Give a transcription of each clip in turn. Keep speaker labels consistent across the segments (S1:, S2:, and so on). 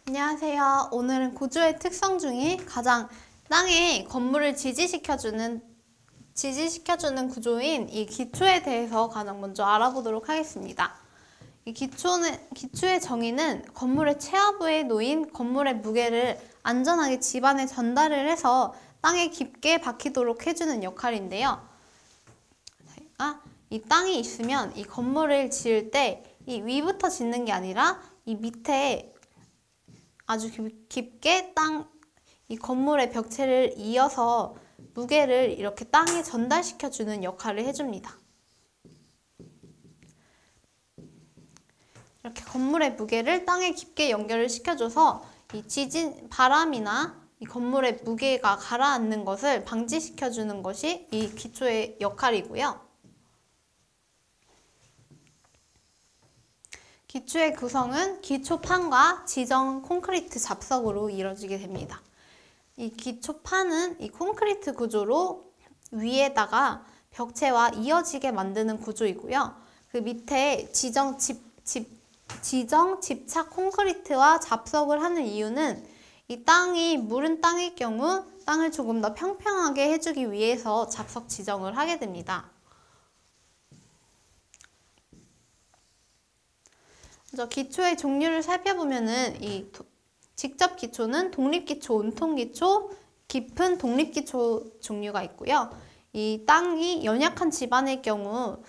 S1: 안녕하세요. 오늘은 구조의 특성 중에 가장 땅에 건물을 지지시켜주는 구조인 이 기초에 대해서 가장 먼저 알아보도록 하겠습니다. 이 기초의 정의는 건물의 최하부에 놓인 건물의 무게를 안전하게 집안에 전달을 해서 땅에 깊게 박히도록 해주는 역할인데요. 이 땅이 있으면 이 건물을 지을 때 이 위부터 짓는 게 아니라 이 밑에 아주 깊게 이 건물의 벽체를 이어서 무게를 이렇게 땅에 전달시켜주는 역할을 해줍니다. 이렇게 건물의 무게를 땅에 깊게 연결을 시켜줘서 이 바람이나 이 건물의 무게가 가라앉는 것을 방지시켜주는 것이 이 기초의 역할이고요. 기초의 구성은 기초판과 지정 콘크리트 잡석으로 이루어지게 됩니다. 이 기초판은 이 콘크리트 구조로 위에다가 벽체와 이어지게 만드는 구조이고요. 그 밑에 지정 집착 콘크리트와 잡석을 하는 이유는 이 땅이 무른 땅일 경우 땅을 조금 더 평평하게 해주기 위해서 잡석 지정을 하게 됩니다. 먼저 기초의 종류를 살펴보면은 이 직접 기초는 독립기초, 온통기초, 깊은 독립기초 종류가 있고요. 이 땅이 연약한 집안일 경우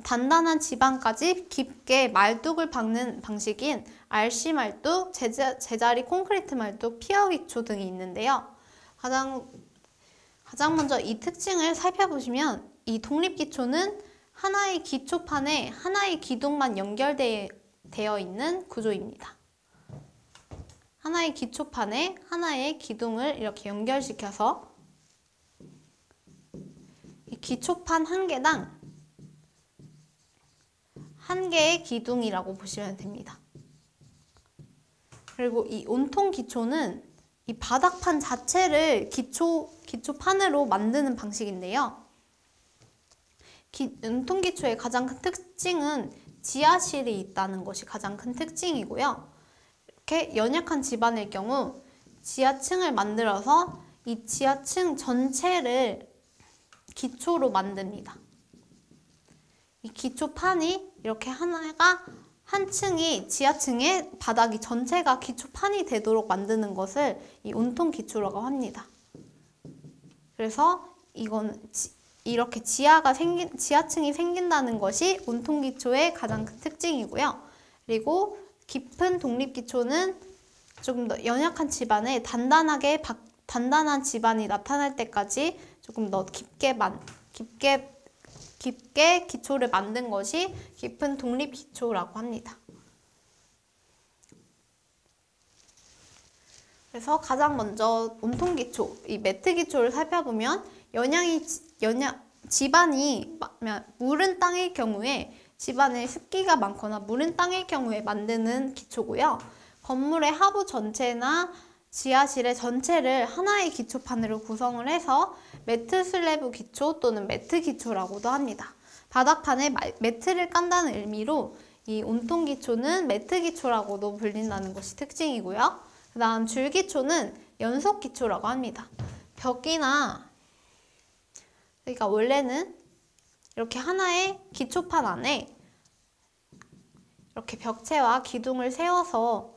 S1: 단단한 집안까지 깊게 말뚝을 박는 방식인 RC 말뚝, 제자리 콘크리트 말뚝, 피어 기초 등이 있는데요. 가장 먼저 이 특징을 살펴보시면 이 독립기초는 하나의 기초판에 하나의 기둥만 연결되어 있는 구조입니다. 하나의 기초판에 하나의 기둥을 이렇게 연결시켜서 이 기초판 한 개당 한 개의 기둥이라고 보시면 됩니다. 그리고 이 온통 기초는 이 바닥판 자체를 기초판으로 만드는 방식인데요. 온통 기초의 가장 큰 특징은 지하실이 있다는 것이 가장 큰 특징이고요. 이렇게 연약한 집안일 경우 지하층을 만들어서 이 지하층 전체를 기초로 만듭니다. 이 기초판이 이렇게 한 층이 지하층의 바닥이 전체가 기초판이 되도록 만드는 것을 이 온통 기초라고 합니다. 그래서 이건 이렇게 지하층이 생긴다는 것이 온통 기초의 가장 큰 특징이고요. 그리고 깊은 독립 기초는 조금 더 연약한 집안에 단단한 집안이 나타날 때까지 조금 더 깊게 기초를 만든 것이 깊은 독립 기초라고 합니다. 그래서 가장 먼저 온통 기초, 이 매트 기초를 살펴보면 집안이 무른 땅일 경우에 집안에 습기가 많거나 무른 땅일 경우에 만드는 기초고요. 건물의 하부 전체나 지하실의 전체를 하나의 기초판으로 구성을 해서 매트 슬래브 기초 또는 매트 기초라고도 합니다. 바닥판에 매트를 깐다는 의미로 이 온통 기초는 매트 기초라고도 불린다는 것이 특징이고요. 그 다음 줄 기초는 연속 기초라고 합니다. 그러니까 원래는 이렇게 하나의 기초판 안에 이렇게 벽체와 기둥을 세워서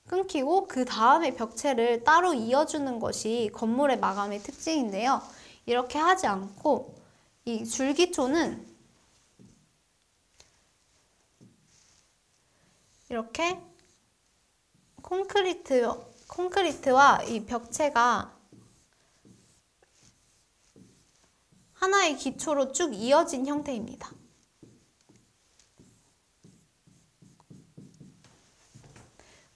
S1: 끊기고 그 다음에 벽체를 따로 이어주는 것이 건물의 마감의 특징인데요. 이렇게 하지 않고 이 줄기초는 이렇게 콘크리트와 이 벽체가 하나의 기초로 쭉 이어진 형태입니다.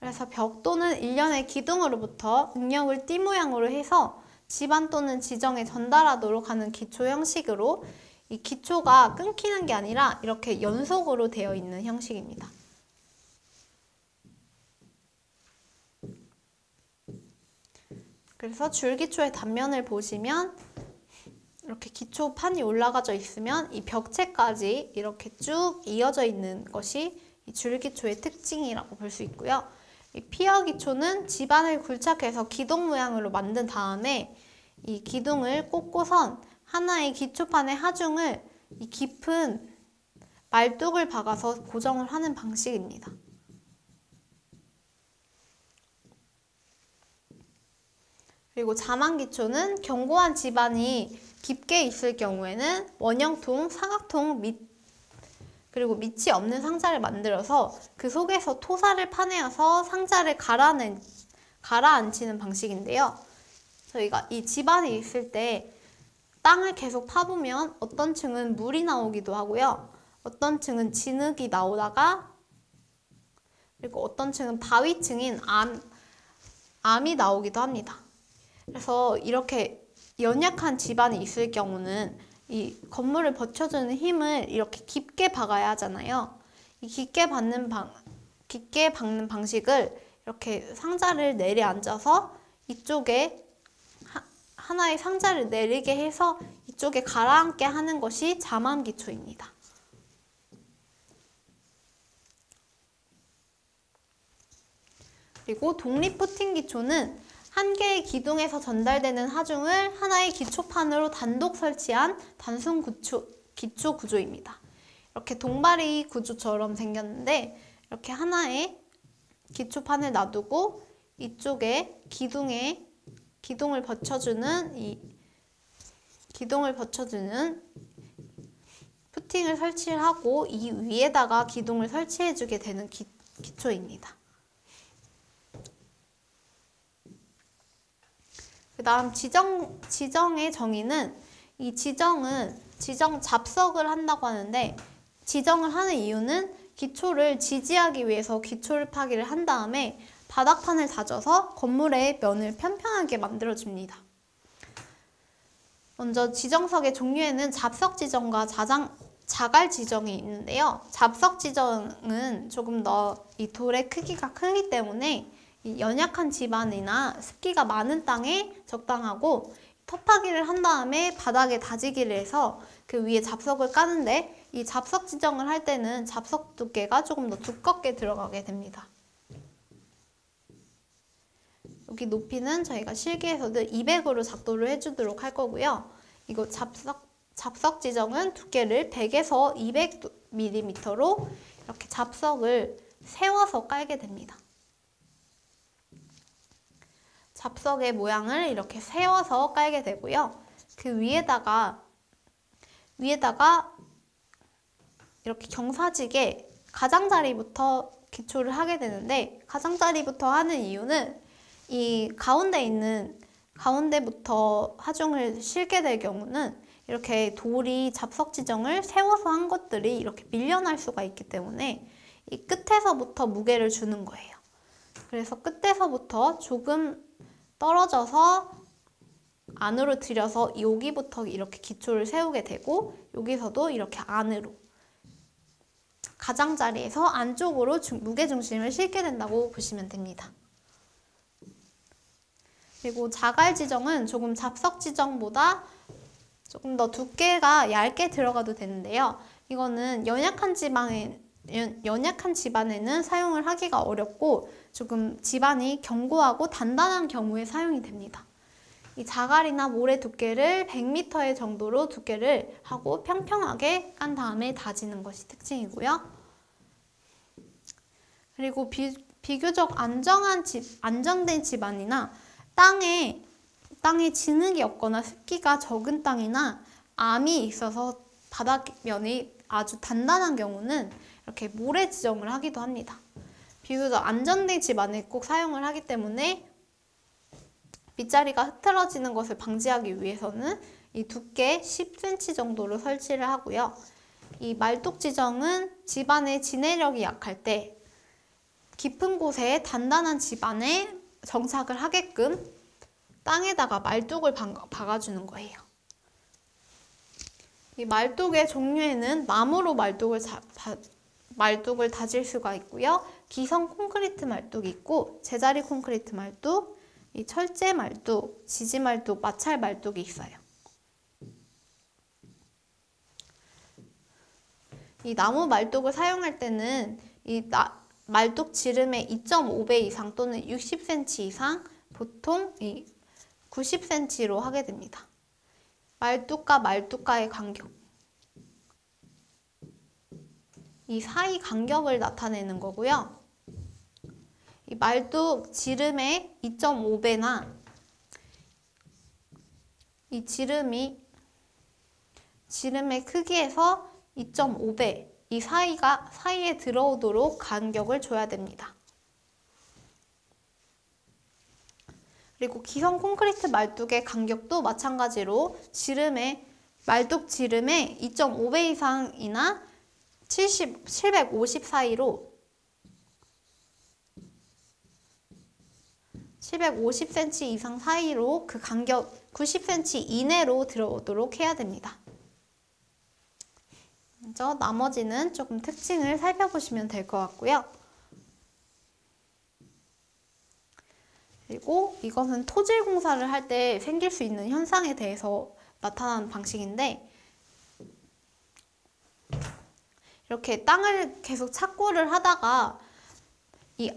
S1: 그래서 벽 또는 일련의 기둥으로부터 응력을 띠 모양으로 해서 집안 또는 지정에 전달하도록 하는 기초 형식으로 이 기초가 끊기는 게 아니라 이렇게 연속으로 되어 있는 형식입니다. 그래서 줄기초의 단면을 보시면 이렇게 기초판이 올라가져 있으면 이 벽체까지 이렇게 쭉 이어져 있는 것이 이 줄기초의 특징이라고 볼 수 있고요. 이 피어 기초는 지반을 굴착해서 기둥 모양으로 만든 다음에 이 기둥을 꽂고선 하나의 기초판의 하중을 이 깊은 말뚝을 박아서 고정을 하는 방식입니다. 그리고 자만기초는 견고한 지반이 깊게 있을 경우에는 원형통, 사각통 그리고 밑이 없는 상자를 만들어서 그 속에서 토사를 파내어서 상자를 가라앉히는 방식인데요. 저희가 이 지반이 있을 때 땅을 계속 파보면 어떤 층은 물이 나오기도 하고요. 어떤 층은 진흙이 나오다가 그리고 어떤 층은 바위층인 암이 나오기도 합니다. 그래서 이렇게 연약한 지반이 있을 경우는 이 건물을 받쳐주는 힘을 이렇게 깊게 박아야 하잖아요. 이 깊게 박는 방식을 이렇게 상자를 내려앉아서 이쪽에 하나의 상자를 내리게 해서 이쪽에 가라앉게 하는 것이 자만기초입니다. 그리고 독립푸팅기초는 한 개의 기둥에서 전달되는 하중을 하나의 기초판으로 단독 설치한 단순 기초 구조입니다. 이렇게 동바리 구조처럼 생겼는데 이렇게 하나의 기초판을 놔두고 이쪽에 기둥을 받쳐주는 푸팅을 설치를 하고 이 위에다가 기둥을 설치해주게 되는 기초입니다. 그 다음 지정의 정의는 이 지정 잡석을 한다고 하는데 지정을 하는 이유는 기초를 지지하기 위해서 기초를 파기를 한 다음에 바닥판을 다져서 건물의 면을 평평하게 만들어줍니다. 먼저 지정석의 종류에는 잡석 지정과 자갈 지정이 있는데요. 잡석 지정은 조금 더 이 돌의 크기가 크기 때문에 이 연약한 지반이나 습기가 많은 땅에 적당하고 터파기를 한 다음에 바닥에 다지기를 해서 그 위에 잡석을 까는데 이 잡석 지정을 할 때는 잡석 두께가 조금 더 두껍게 들어가게 됩니다. 여기 높이는 저희가 실기에서도 200으로 작도를 해주도록 할 거고요. 이거 잡석 지정은 두께를 100에서 200mm로 이렇게 잡석을 세워서 깔게 됩니다. 잡석의 모양을 이렇게 세워서 깔게 되고요. 그 위에다가 이렇게 경사지게 가장자리부터 기초를 하게 되는데 가장자리부터 하는 이유는 이 가운데부터 하중을 실게 될 경우는 이렇게 돌이 잡석 지정을 세워서 한 것들이 이렇게 밀려날 수가 있기 때문에 이 끝에서부터 무게를 주는 거예요. 그래서 끝에서부터 조금 떨어져서 안으로 들여서 여기부터 이렇게 기초를 세우게 되고 여기서도 이렇게 안으로 가장자리에서 안쪽으로 무게중심을 실게 된다고 보시면 됩니다. 그리고 자갈 지정은 조금 잡석 지정보다 조금 더 두께가 얇게 들어가도 되는데요. 이거는 연약한 지반에는 사용을 하기가 어렵고 조금 지반이 견고하고 단단한 경우에 사용이 됩니다. 이 자갈이나 모래 두께를 100m 정도로 두께를 하고 평평하게 깐 다음에 다지는 것이 특징이고요. 그리고 비교적 안정된 지반이나 땅에 진흙이 없거나 습기가 적은 땅이나 암이 있어서 바닥면이 아주 단단한 경우는 이렇게 모래 지정을 하기도 합니다. 비교적 안정된 집안에 꼭 사용을 하기 때문에 빗자리가 흐트러지는 것을 방지하기 위해서는 이 두께 10cm 정도로 설치를 하고요. 이 말뚝 지정은 집안의 지내력이 약할 때 깊은 곳에 단단한 집안에 정착을 하게끔 땅에다가 말뚝을 박아주는 거예요. 이 말뚝의 종류에는 나무로 말뚝을 다질 수가 있고요. 기성 콘크리트 말뚝이 있고 제자리 콘크리트 말뚝, 이 철제 말뚝, 지지 말뚝, 마찰 말뚝이 있어요. 이 나무 말뚝을 사용할 때는 말뚝 지름의 2.5배 이상 또는 60cm 이상, 보통 90cm로 하게 됩니다. 말뚝과 말뚝과의 간격. 이 사이 간격을 나타내는 거고요. 이 말뚝 지름의 2.5배나 이 지름의 크기에서 2.5배 이 사이에 들어오도록 간격을 줘야 됩니다. 그리고 기성 콘크리트 말뚝의 간격도 마찬가지로 말뚝 지름의 2.5배 이상이나 750 사이로 750cm 이상 사이로 그 간격 90cm 이내로 들어오도록 해야 됩니다. 먼저 나머지는 조금 특징을 살펴보시면 될 것 같고요. 그리고 이것은 토질 공사를 할 때 생길 수 있는 현상에 대해서 나타나는 방식인데, 이렇게 땅을 계속 착고를 하다가 이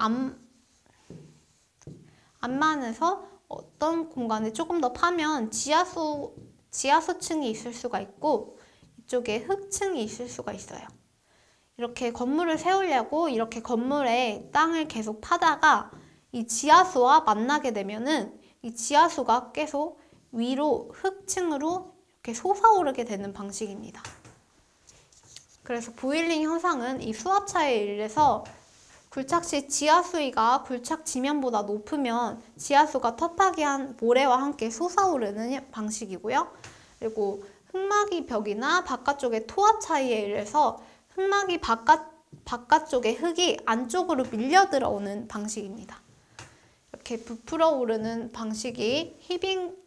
S1: 안만에서 어떤 공간을 조금 더 파면 지하수층이 있을 수가 있고 이쪽에 흙층이 있을 수가 있어요. 이렇게 건물을 세우려고 이렇게 건물에 땅을 계속 파다가 이 지하수와 만나게 되면은 이 지하수가 계속 위로 흙층으로 이렇게 솟아오르게 되는 방식입니다. 그래서 보일링 현상은 이 수압차에 의해서 굴착 시 지하수위가 굴착 지면보다 높으면 지하수가 텁텁한 모래와 함께 솟아오르는 방식이고요. 그리고 흙막이 벽이나 바깥쪽의 토합 차이에 의해서 흙막이 바깥쪽의 흙이 안쪽으로 밀려 들어오는 방식입니다. 이렇게 부풀어 오르는 방식이 히빙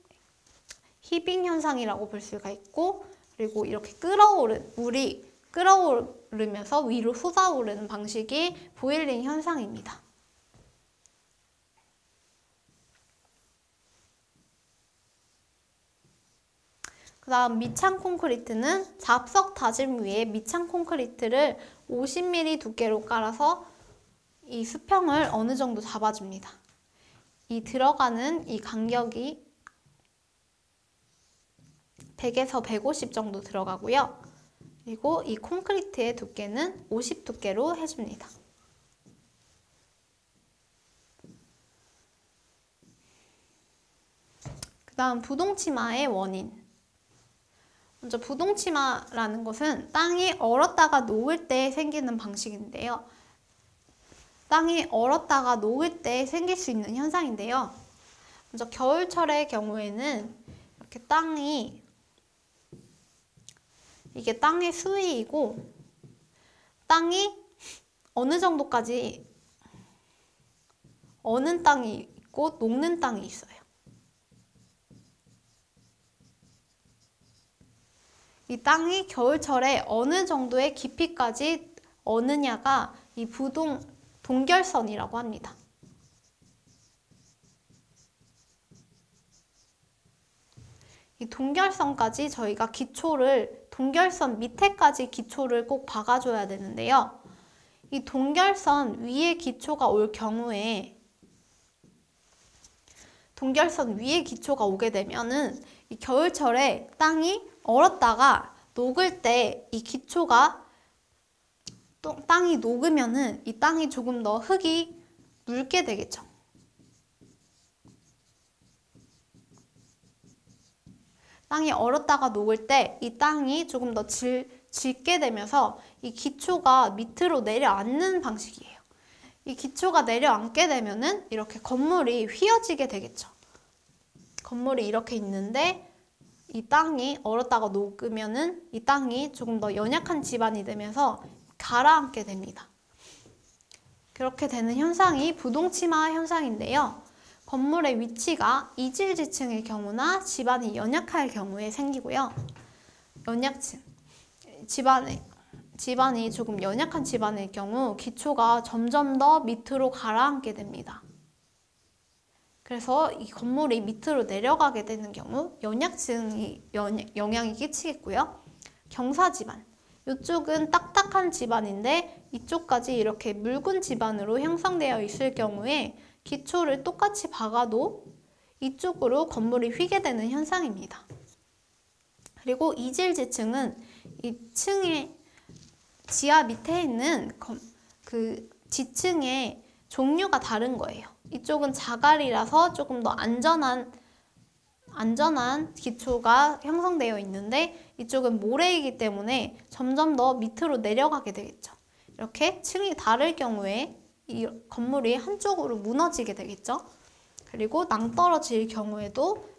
S1: 현상이라고 볼 수가 있고, 그리고 이렇게 물이 끓어오르면서 위로 솟아오르는 방식이 보일링 현상입니다. 그 다음 밑창 콘크리트는 잡석 다짐 위에 밑창 콘크리트를 50mm 두께로 깔아서 이 수평을 어느 정도 잡아줍니다. 이 들어가는 이 간격이 100에서 150 정도 들어가고요. 그리고 이 콘크리트의 두께는 50 두께로 해줍니다. 그 다음 부동치마의 원인. 먼저 부동치마라는 것은 땅이 얼었다가 녹을 때 생기는 방식인데요. 땅이 얼었다가 녹을 때 생길 수 있는 현상인데요. 먼저 겨울철의 경우에는 이렇게 이게 땅의 수위이고, 땅이 어느 정도까지 어는 땅이 있고 녹는 땅이 있어요. 이 땅이 겨울철에 어느 정도의 깊이까지 어느냐가 이 동결선이라고 합니다. 이 동결선까지 저희가 동결선 밑에까지 기초를 꼭 박아줘야 되는데요. 이 동결선 위에 기초가 오게 되면은 이 겨울철에 땅이 얼었다가 녹을 때 이 기초가 땅이 녹으면은 이 땅이 조금 더 흙이 묽게 되겠죠. 땅이 얼었다가 녹을 때 이 땅이 조금 더 질게 되면서 이 기초가 밑으로 내려앉는 방식이에요. 이 기초가 내려앉게 되면은 이렇게 건물이 휘어지게 되겠죠. 건물이 이렇게 있는데 이 땅이 얼었다가 녹으면은 이 땅이 조금 더 연약한 지반이 되면서 가라앉게 됩니다. 그렇게 되는 현상이 부동치마 현상인데요. 건물의 위치가 이질지층의 경우나 지반이 연약할 경우에 생기고요. 지반이 조금 연약한 지반의 경우 기초가 점점 더 밑으로 가라앉게 됩니다. 그래서 이 건물이 밑으로 내려가게 되는 경우 연약층이 영향이 끼치겠고요. 경사지반. 이쪽은 딱딱한 지반인데 이쪽까지 이렇게 묽은 지반으로 형성되어 있을 경우에 기초를 똑같이 박아도 이쪽으로 건물이 휘게 되는 현상입니다. 그리고 이질 지층은 이 층의 지하 밑에 있는 그 지층의 종류가 다른 거예요. 이쪽은 자갈이라서 조금 더 안전한 기초가 형성되어 있는데 이쪽은 모래이기 때문에 점점 더 밑으로 내려가게 되겠죠. 이렇게 층이 다를 경우에 이 건물이 한쪽으로 무너지게 되겠죠. 그리고 낭떠러질 경우에도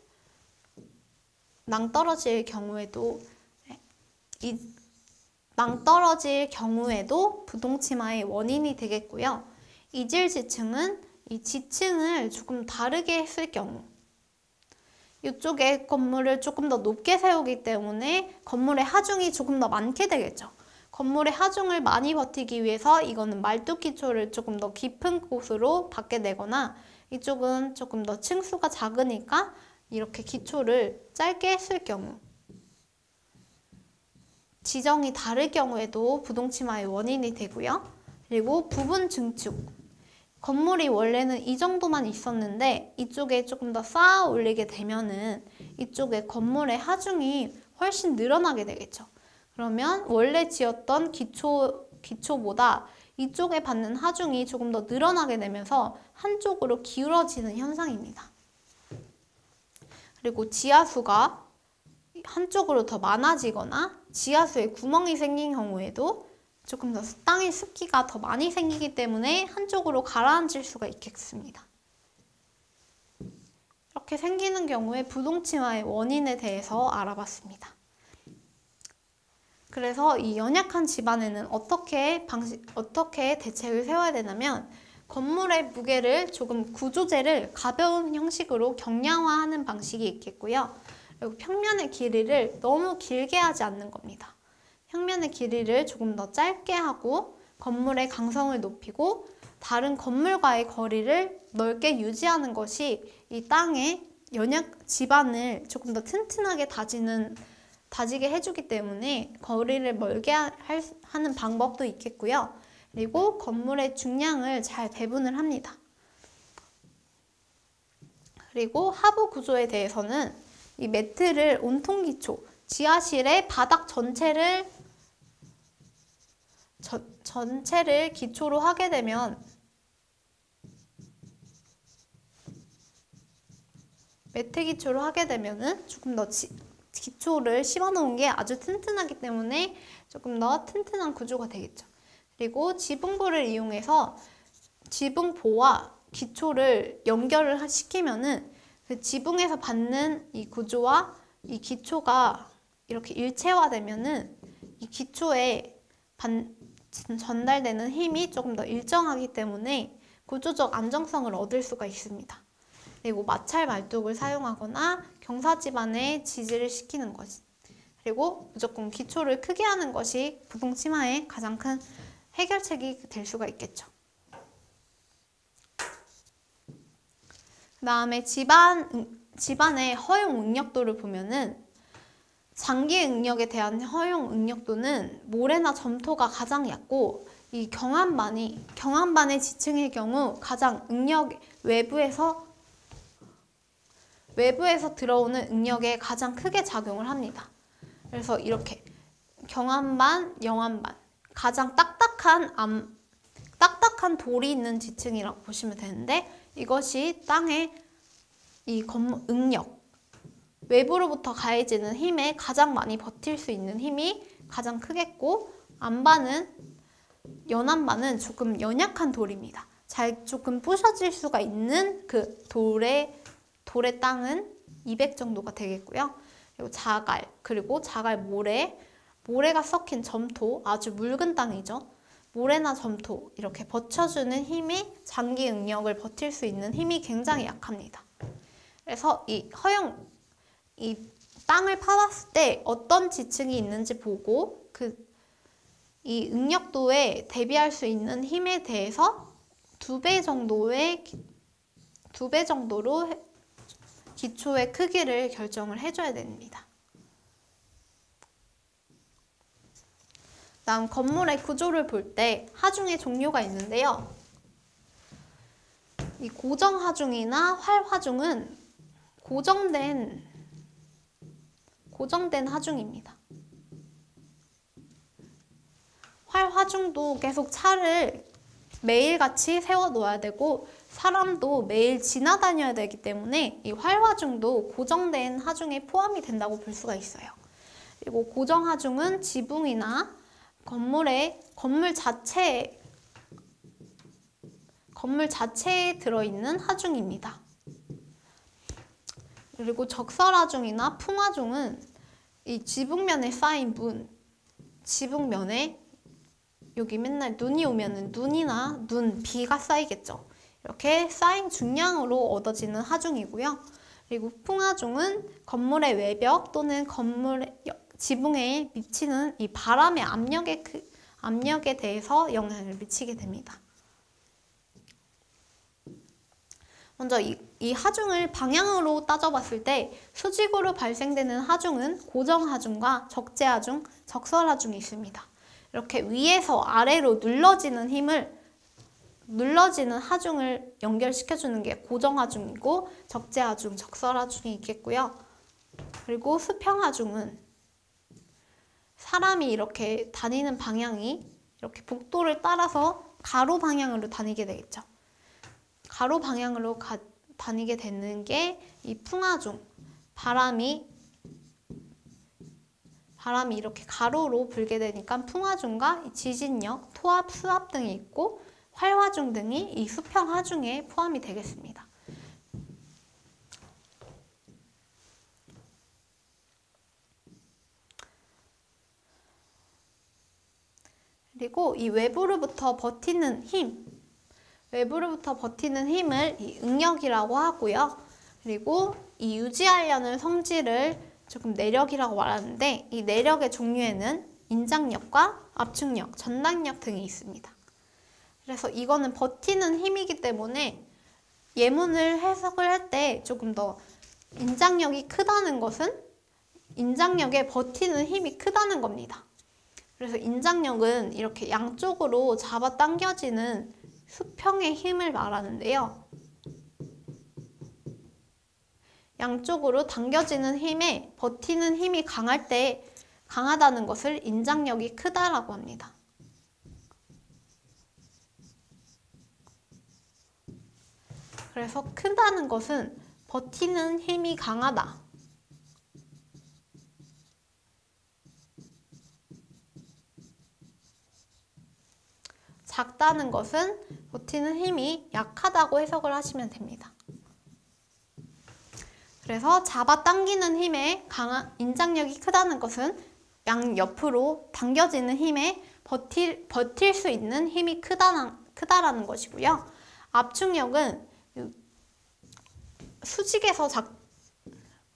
S1: 부동치마의 원인이 되겠고요. 이질 지층은 이 지층을 조금 다르게 했을 경우, 이쪽에 건물을 조금 더 높게 세우기 때문에 건물의 하중이 조금 더 많게 되겠죠. 건물의 하중을 많이 버티기 위해서 이거는 말뚝 기초를 조금 더 깊은 곳으로 받게 되거나, 이쪽은 조금 더 층수가 작으니까 이렇게 기초를 짧게 했을 경우, 지정이 다를 경우에도 부동치마의 원인이 되고요. 그리고 부분 증축. 건물이 원래는 이 정도만 있었는데 이쪽에 조금 더 쌓아 올리게 되면은 이쪽에 건물의 하중이 훨씬 늘어나게 되겠죠. 그러면 원래 지었던 기초보다 이쪽에 받는 하중이 조금 더 늘어나게 되면서 한쪽으로 기울어지는 현상입니다. 그리고 지하수가 한쪽으로 더 많아지거나 지하수에 구멍이 생긴 경우에도 조금 더 땅의 습기가 더 많이 생기기 때문에 한쪽으로 가라앉을 수가 있겠습니다. 이렇게 생기는 경우에 부동치마의 원인에 대해서 알아봤습니다. 그래서 이 연약한 지반에는 어떻게 대책을 세워야 되냐면, 건물의 무게를 조금 구조재를 가벼운 형식으로 경량화하는 방식이 있겠고요. 그리고 평면의 길이를 너무 길게 하지 않는 겁니다. 평면의 길이를 조금 더 짧게 하고 건물의 강성을 높이고 다른 건물과의 거리를 넓게 유지하는 것이 이 땅의 지반을 조금 더 튼튼하게 다지게 해주기 때문에 거리를 멀게 하는 방법도 있겠고요. 그리고 건물의 중량을 잘 배분을 합니다. 그리고 하부 구조에 대해서는 이 매트를 온통 기초, 지하실의 바닥 전체를 기초로 하게 되면 매트 기초로 하게 되면은 조금 더 기초를 씹어 놓은 게 아주 튼튼하기 때문에 조금 더 튼튼한 구조가 되겠죠. 그리고 지붕보를 이용해서 지붕보와 기초를 연결을 시키면은 그 지붕에서 받는 이 구조와 이 기초가 이렇게 일체화되면은 이 기초에 전달되는 힘이 조금 더 일정하기 때문에 구조적 안정성을 얻을 수가 있습니다. 그리고 마찰 말뚝을 사용하거나 경사지반에 지지를 시키는 것. 그리고 무조건 기초를 크게 하는 것이 부동치마의 가장 큰 해결책이 될 수가 있겠죠. 그 다음에 지반의 허용 응력도를 보면은 장기 응력에 대한 허용 응력도는 모래나 점토가 가장 얕고 이 경합반의 지층의 경우 가장 외부에서 들어오는 응력에 가장 크게 작용을 합니다. 그래서 이렇게 경합반, 영합반, 가장 딱딱한 돌이 있는 지층이라고 보시면 되는데, 이것이 땅의 이 응력, 외부로부터 가해지는 힘에 가장 많이 버틸 수 있는 힘이 가장 크겠고, 연안반은 조금 연약한 돌입니다. 조금 부셔질 수가 있는 그 돌의 땅은 200 정도가 되겠고요. 그리고 자갈 모래가 섞인 점토, 아주 묽은 땅이죠. 모래나 점토 이렇게 버텨주는 힘이 장기 응력을 버틸 수 있는 힘이 굉장히 약합니다. 그래서 이 땅을 파봤을 때 어떤 지층이 있는지 보고 이 응력도에 대비할 수 있는 힘에 대해서 2배 정도로 기초의 크기를 결정을 해줘야 됩니다. 다음 건물의 구조를 볼 때 하중의 종류가 있는데요. 이 고정하중이나 활하중은 고정된 하중입니다. 활하중도 계속 차를 매일같이 세워놓아야 되고 사람도 매일 지나다녀야 되기 때문에 이 활하중도 고정된 하중에 포함이 된다고 볼 수가 있어요. 그리고 고정하중은 지붕이나 건물 자체에 들어있는 하중입니다. 그리고 적설하중이나 풍하중은 이 지붕면에 쌓인 지붕면에 여기 맨날 눈이 오면은 비가 쌓이겠죠. 이렇게 쌓인 중량으로 얻어지는 하중이고요. 그리고 풍하중은 건물의 외벽 또는 지붕에 미치는 이 바람의 압력에 대해서 영향을 미치게 됩니다. 먼저 이 하중을 방향으로 따져봤을 때 수직으로 발생되는 하중은 고정하중과 적재하중, 적설하중이 있습니다. 이렇게 위에서 아래로 눌러지는 하중을 연결시켜주는 게 고정하중이고 적재하중, 적설하중이 있겠고요. 그리고 수평하중은 사람이 이렇게 다니는 방향이 이렇게 복도를 따라서 가로 방향으로 다니게 되겠죠. 가로 방향으로 다니게 되는 게 이 풍하중. 바람이 이렇게 가로로 불게 되니까 풍하중과 지진력, 토압, 수압 등이 있고 활하중 등이 이 수평하중에 포함이 되겠습니다. 그리고 이 외부로부터 버티는 힘을 이 응력이라고 하고요. 그리고 이 유지하려는 성질을 조금 내력이라고 말하는데 이 내력의 종류에는 인장력과 압축력, 전당력 등이 있습니다. 그래서 이거는 버티는 힘이기 때문에 예문을 해석을 할 때 조금 더 인장력이 크다는 것은 인장력에 버티는 힘이 크다는 겁니다. 그래서 인장력은 이렇게 양쪽으로 잡아당겨지는 수평의 힘을 말하는데요. 양쪽으로 당겨지는 힘에 버티는 힘이 강하다는 것을 인장력이 크다라고 합니다. 그래서 크다는 것은 버티는 힘이 강하다. 작다는 것은 버티는 힘이 약하다고 해석을 하시면 됩니다. 그래서 잡아당기는 힘에 강한 인장력이 크다는 것은 양옆으로 당겨지는 힘에 버틸 수 있는 힘이 크다라는 것이고요. 압축력은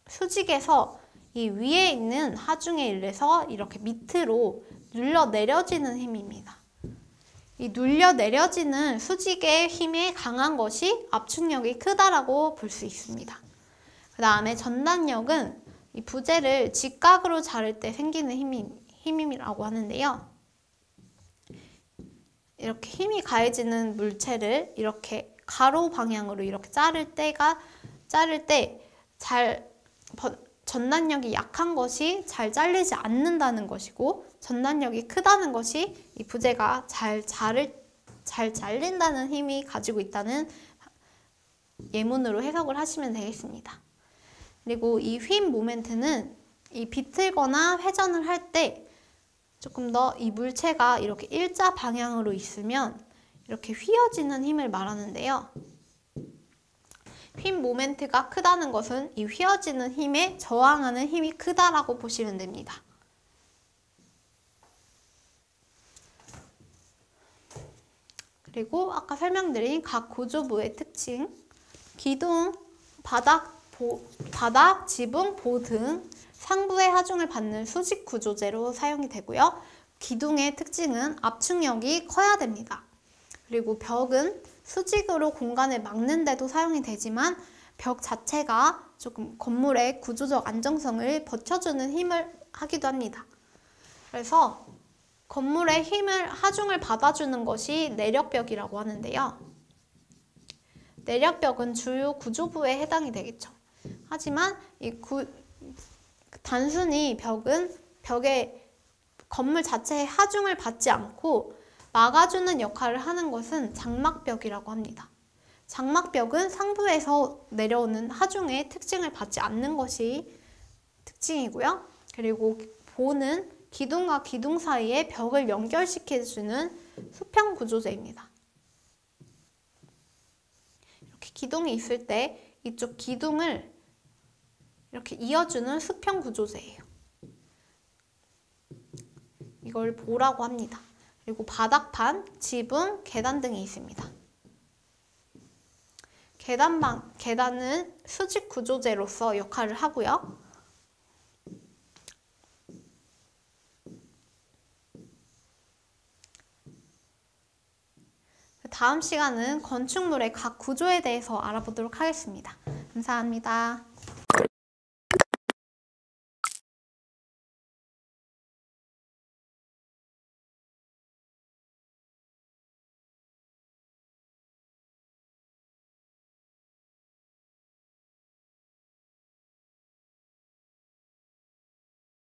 S1: 수직에서 이 위에 있는 하중에 의해서 이렇게 밑으로 눌러 내려지는 힘입니다. 이 눌려 내려지는 수직의 힘에 강한 것이 압축력이 크다라고 볼 수 있습니다. 그 다음에 전단력은 이 부재를 직각으로 자를 때 생기는 힘이라고 하는데요. 이렇게 힘이 가해지는 물체를 이렇게 가로 방향으로 이렇게 자를 때 전단력이 약한 것이 잘 잘리지 않는다는 것이고 전단력이 크다는 것이 이 부재가 잘 잘린다는 힘이 가지고 있다는 예문으로 해석을 하시면 되겠습니다. 그리고 이 휨 모멘트는 이 비틀거나 회전을 할 때 조금 더 이 물체가 이렇게 일자 방향으로 있으면 이렇게 휘어지는 힘을 말하는데요. 휨 모멘트가 크다는 것은 이 휘어지는 힘에 저항하는 힘이 크다라고 보시면 됩니다. 그리고 아까 설명드린 각 구조부의 특징, 기둥, 바닥, 지붕, 보 등 상부의 하중을 받는 수직 구조재로 사용이 되고요. 기둥의 특징은 압축력이 커야 됩니다. 그리고 벽은 수직으로 공간을 막는 데도 사용이 되지만 벽 자체가 조금 건물의 구조적 안정성을 버텨주는 힘을 하기도 합니다. 그래서 건물의 하중을 받아주는 것이 내력벽이라고 하는데요. 내력벽은 주요 구조부에 해당이 되겠죠. 하지만 단순히 벽의 건물 자체의 하중을 받지 않고 막아주는 역할을 하는 것은 장막벽이라고 합니다. 장막벽은 상부에서 내려오는 하중의 특징을 받지 않는 것이 특징이고요. 그리고 보는 기둥과 기둥 사이에 벽을 연결시켜주는 수평 구조재입니다. 이렇게 기둥이 있을 때 이쪽 기둥을 이렇게 이어주는 수평 구조재예요. 이걸 보라고 합니다. 그리고 바닥판, 지붕, 계단 등이 있습니다. 계단은 수직 구조재로서 역할을 하고요. 다음 시간은 건축물의 각 구조에 대해서 알아보도록 하겠습니다. 감사합니다.